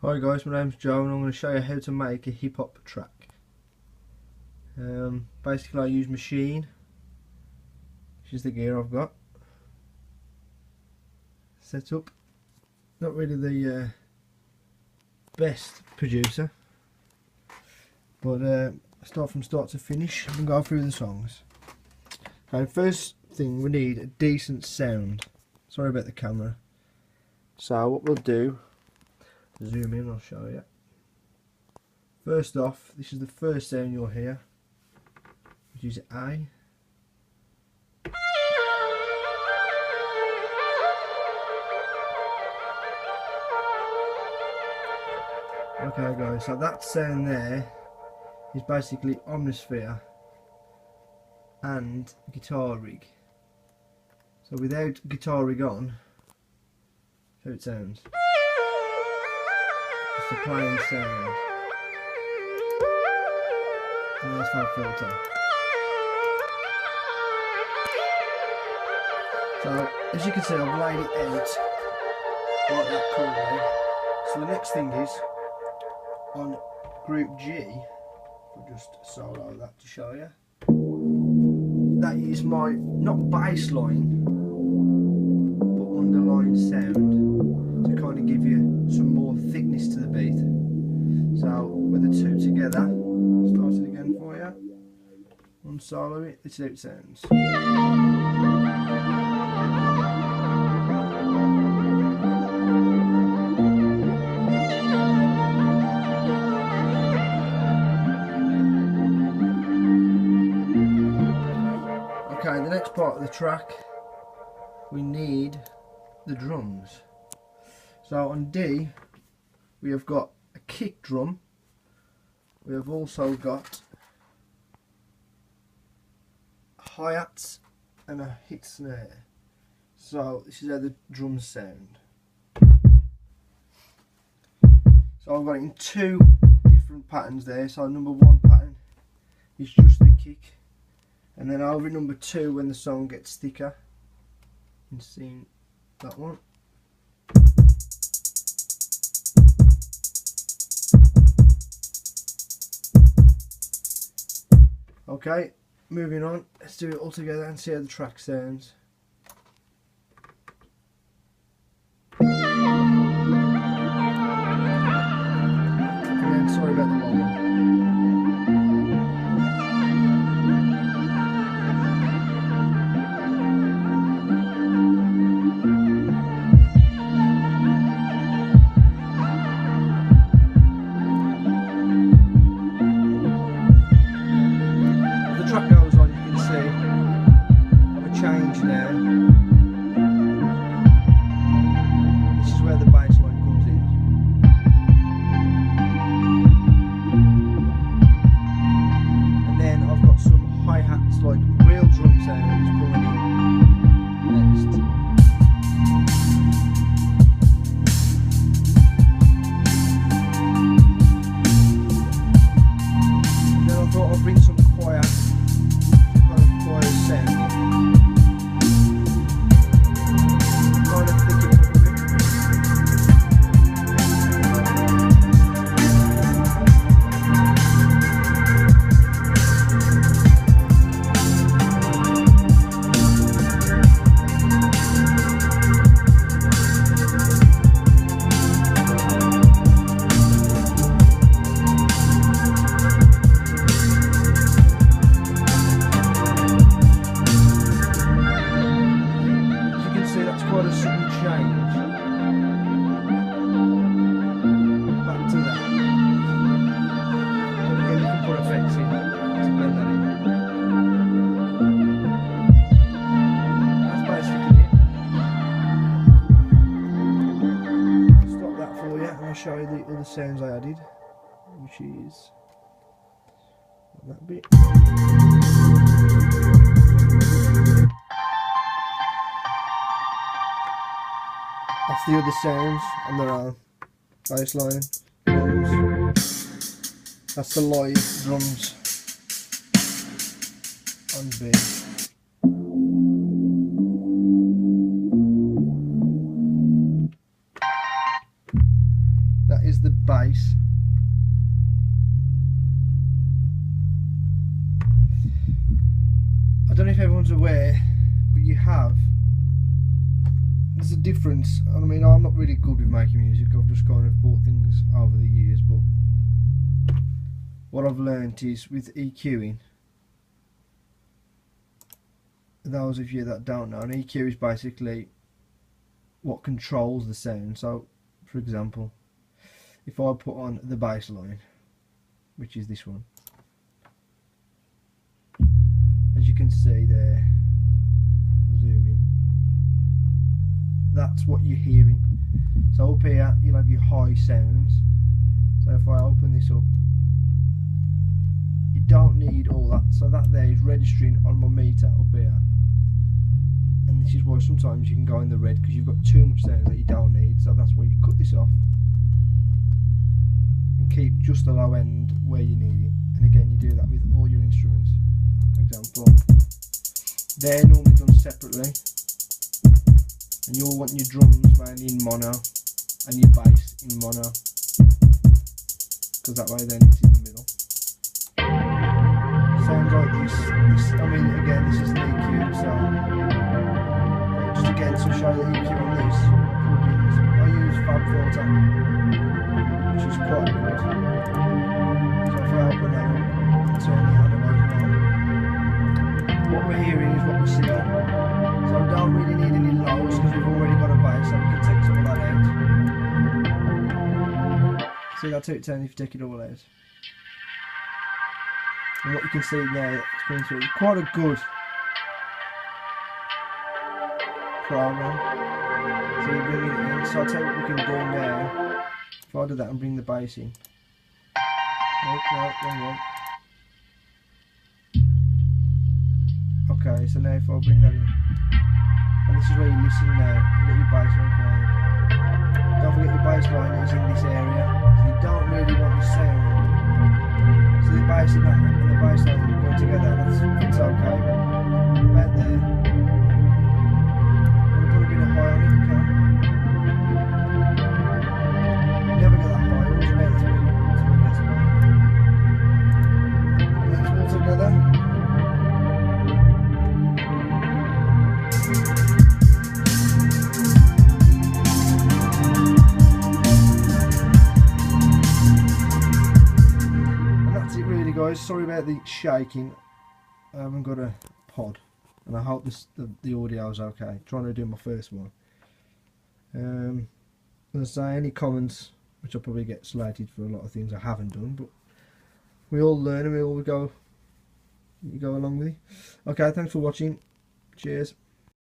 Hi guys, my name's Joe and I'm going to show you how to make a hip hop track. Basically I use Maschine, which is the gear I've got set up. Not really the best producer, but start from start to finish and go through the songs. Okay, first thing, we need a decent sound. Sorry about the camera. So what we'll do, zoom in, I'll show you. First off, this is the first sound you'll hear, which is A. Okay guys, so that sound there is basically omnisphere and guitar rig. So without guitar rig on, that's how it sounds. Just a plain sound. And there's no filter. So as you can see, I've laid it out like that currently. So the next thing is on group G, I'll just solo that to show you. That is my, not bass line, but underlying sound to kind of give you some more thickness to the beat. So with the two together, start it again for you, unsolo it, this is how it sounds. Okay, the next part of the track, we need the drums. So on D, we have got a kick drum. We have also got hi-hats and a hit snare. So this is how the drums sound. So I've got it in two different patterns there. So number one pattern is just the kick. And then over number two, when the song gets thicker, you can see that one. Okay, moving on, let's do it all together and see how the track sounds. Again, sorry about the long one. Like real drum sounds coming in next. And then I thought I'd bring some choir, some kind of choir sound kind of thicken it up a bit. Quite a sudden change back to that, but again you can put effects in to blend that in. That's basically it. Stop that for you and I'll show you the other sounds I added, which is that bit. That's the other sounds on their own. Bass line, drums. That's the live drums on B. That is the bass. I don't know if everyone's aware, but there's a difference. I mean, I'm not really good with making music, I've just kind of bought things over the years, but what I've learnt is with EQing, those of you that don't know, an EQ is basically what controls the sound. So, for example, if I put on the bass line, which is this one, as you can see there, zoom in, that's what you're hearing. So up here you'll have your high sounds. So if I open this up, you don't need all that. So that there is registering on my meter up here, and this is why sometimes you can go in the red, because you've got too much sounds that you don't need. So that's why you cut this off and keep just the low end where you need it. And again, you do that with all your instruments. For example, they're normally done separately, and you'll want your drums mainly in mono and your bass in mono, because that way then it's in the middle. Sounds like this, I mean, again, this is an EQ, so just again to show the EQ on this plugins, I use Fab Filter, which is quite good. So if I open that up and turn the analyzer on, what we're hearing is what we're seeing. So we don't really need any lows, because we've already got a bass, so we can take some of that out. See, that's how it turns if you take it all out. And what you can see now, it's coming through, it's quite a good program. So you bring it in. So I'll tell you what we can do now. If I do that and bring the bass in. Oh, no, wrong one. Okay, so now if I bring that in, and this is where you listen now, you get your bass line playing. Don't forget your bass line is in this area, so you don't really want the sound. So the bass and that and the bass line go together, it's okay. About there. You want to put a bit of high on it, you can. You never get that high, always about 3 decibels. And then it's all together. Guys, sorry about the shaking. I haven't got a pod, and I hope the audio is okay. I'm trying to do my first one. As I say, any comments, which I'll probably get slated for a lot of things I haven't done, but we all learn and we all go along with it. Okay, thanks for watching. Cheers.